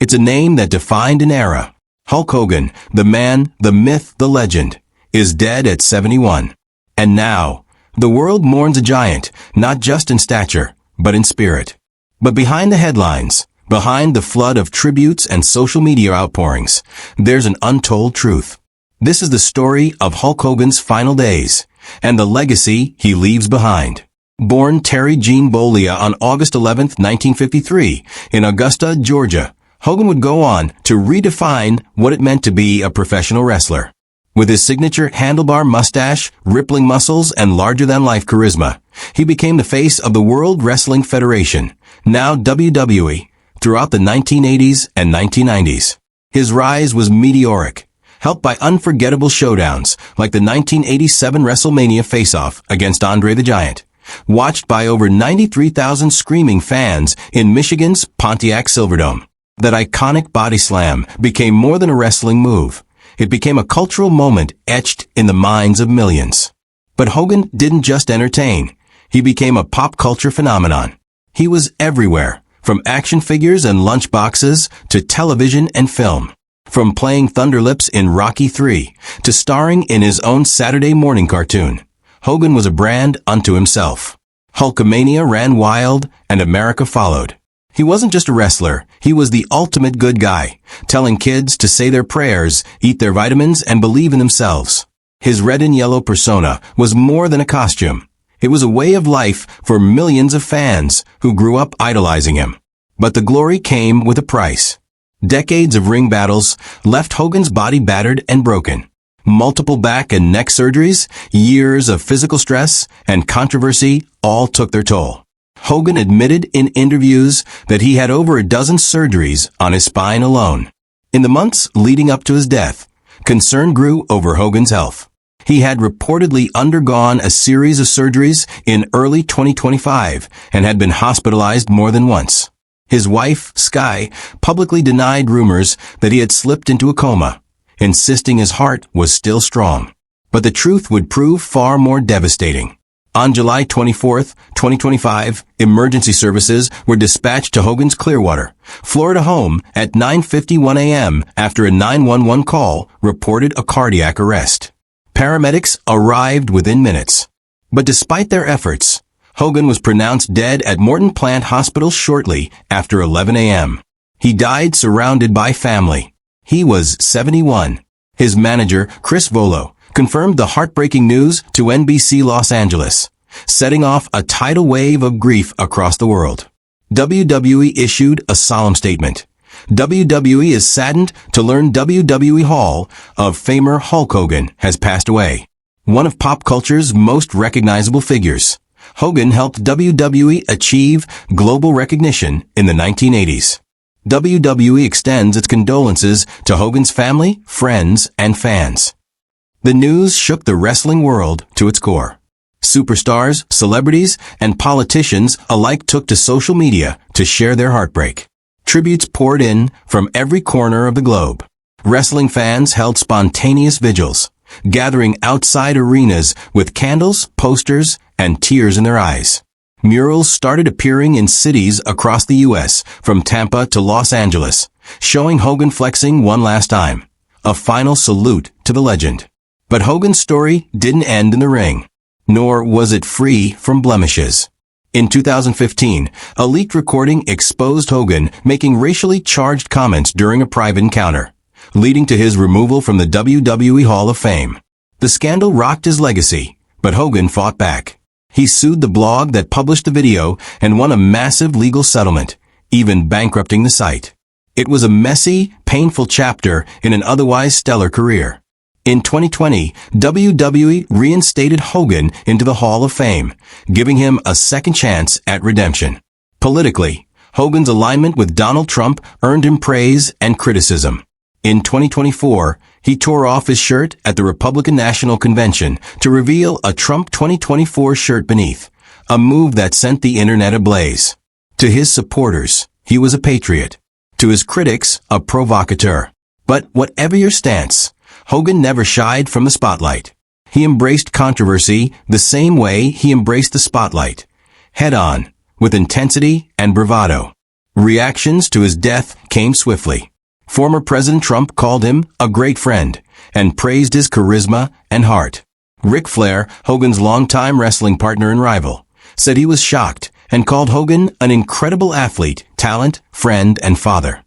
It's a name that defined an era. Hulk Hogan, the man, the myth, the legend, is dead at 71. And now, the world mourns a giant, not just in stature, but in spirit. But behind the headlines, behind the flood of tributes and social media outpourings, there's an untold truth. This is the story of Hulk Hogan's final days, and the legacy he leaves behind. Born Terry Jean Bollea on August 11, 1953, in Augusta, Georgia, Hogan would go on to redefine what it meant to be a professional wrestler. With his signature handlebar mustache, rippling muscles, and larger-than-life charisma, he became the face of the World Wrestling Federation, now WWE, throughout the 1980s and 1990s. His rise was meteoric, helped by unforgettable showdowns like the 1987 WrestleMania face-off against Andre the Giant, watched by over 93,000 screaming fans in Michigan's Pontiac Silverdome. That iconic body slam became more than a wrestling move. It became a cultural moment etched in the minds of millions. But Hogan didn't just entertain. He became a pop culture phenomenon. He was everywhere, from action figures and lunchboxes to television and film. From playing Thunderlips in Rocky III to starring in his own Saturday morning cartoon, Hogan was a brand unto himself. Hulkamania ran wild, and America followed. He wasn't just a wrestler, he was the ultimate good guy, telling kids to say their prayers, eat their vitamins, and believe in themselves. His red and yellow persona was more than a costume. It was a way of life for millions of fans who grew up idolizing him. But the glory came with a price. Decades of ring battles left Hogan's body battered and broken. Multiple back and neck surgeries, years of physical stress, and controversy all took their toll. Hogan admitted in interviews that he had over a dozen surgeries on his spine alone. In the months leading up to his death, concern grew over Hogan's health. He had reportedly undergone a series of surgeries in early 2025 and had been hospitalized more than once. His wife, Sky, publicly denied rumors that he had slipped into a coma, insisting his heart was still strong. But the truth would prove far more devastating. On July 24, 2025, emergency services were dispatched to Hogan's Clearwater, Florida home at 9:51 a.m. after a 911 call reported a cardiac arrest. Paramedics arrived within minutes. But despite their efforts, Hogan was pronounced dead at Morton Plant Hospital shortly after 11 a.m. He died surrounded by family. He was 71. His manager, Chris Volo, confirmed the heartbreaking news to NBC Los Angeles, setting off a tidal wave of grief across the world. WWE issued a solemn statement. WWE is saddened to learn WWE Hall of Famer Hulk Hogan has passed away. One of pop culture's most recognizable figures, Hogan helped WWE achieve global recognition in the 1980s. WWE extends its condolences to Hogan's family, friends, and fans. The news shook the wrestling world to its core. Superstars, celebrities, and politicians alike took to social media to share their heartbreak. Tributes poured in from every corner of the globe. Wrestling fans held spontaneous vigils, gathering outside arenas with candles, posters, and tears in their eyes. Murals started appearing in cities across the U.S., from Tampa to Los Angeles, showing Hogan flexing one last time. A final salute to the legend. But Hogan's story didn't end in the ring, nor was it free from blemishes. In 2015, a leaked recording exposed Hogan making racially charged comments during a private encounter, leading to his removal from the WWE Hall of Fame. The scandal rocked his legacy, but Hogan fought back. He sued the blog that published the video and won a massive legal settlement, even bankrupting the site. It was a messy, painful chapter in an otherwise stellar career. In 2020, WWE reinstated Hogan into the Hall of Fame, giving him a second chance at redemption. Politically, Hogan's alignment with Donald Trump earned him praise and criticism. In 2024, he tore off his shirt at the Republican National Convention to reveal a Trump 2024 shirt beneath, a move that sent the internet ablaze. To his supporters, he was a patriot. To his critics, a provocateur. But whatever your stance, Hogan never shied from the spotlight. He embraced controversy the same way he embraced the spotlight, head on, with intensity and bravado. Reactions to his death came swiftly. Former President Trump called him a great friend and praised his charisma and heart. Ric Flair, Hogan's longtime wrestling partner and rival, said he was shocked and called Hogan an incredible athlete, talent, friend, and father.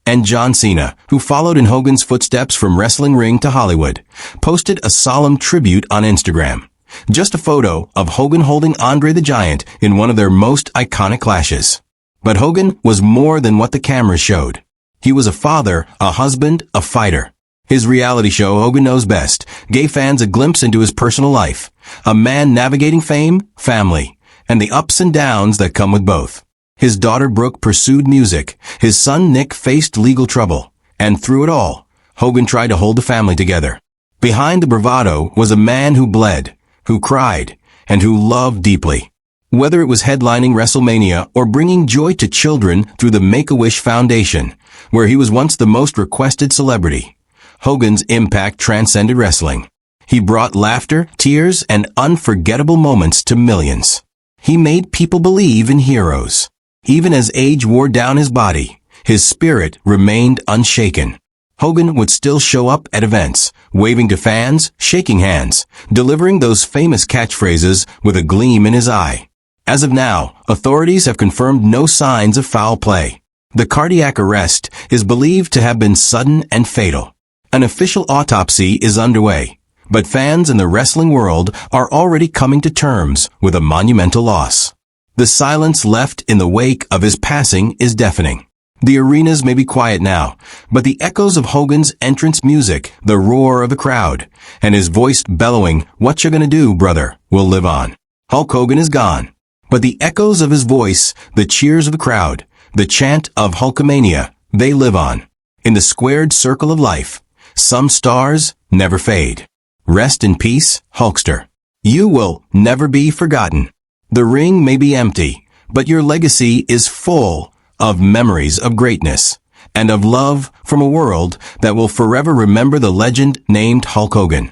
And John Cena, who followed in Hogan's footsteps from wrestling ring to Hollywood, posted a solemn tribute on Instagram. Just a photo of Hogan holding Andre the Giant in one of their most iconic clashes. But Hogan was more than what the cameras showed. He was a father, a husband, a fighter. His reality show, Hogan Knows Best, gave fans a glimpse into his personal life, a man navigating fame, family, and the ups and downs that come with both. His daughter Brooke pursued music, his son Nick faced legal trouble, and through it all, Hogan tried to hold the family together. Behind the bravado was a man who bled, who cried, and who loved deeply. Whether it was headlining WrestleMania or bringing joy to children through the Make-A-Wish Foundation, where he was once the most requested celebrity, Hogan's impact transcended wrestling. He brought laughter, tears, and unforgettable moments to millions. He made people believe in heroes. Even as age wore down his body, his spirit remained unshaken. Hogan would still show up at events, waving to fans, shaking hands, delivering those famous catchphrases with a gleam in his eye. As of now, authorities have confirmed no signs of foul play. The cardiac arrest is believed to have been sudden and fatal. An official autopsy is underway, but fans in the wrestling world are already coming to terms with a monumental loss. The silence left in the wake of his passing is deafening. The arenas may be quiet now, but the echoes of Hogan's entrance music, the roar of the crowd, and his voice bellowing, "What you gonna do, brother?" will live on. Hulk Hogan is gone, but the echoes of his voice, the cheers of the crowd, the chant of Hulkamania, they live on. In the squared circle of life, some stars never fade. Rest in peace, Hulkster. You will never be forgotten. The ring may be empty, but your legacy is full of memories of greatness and of love from a world that will forever remember the legend named Hulk Hogan.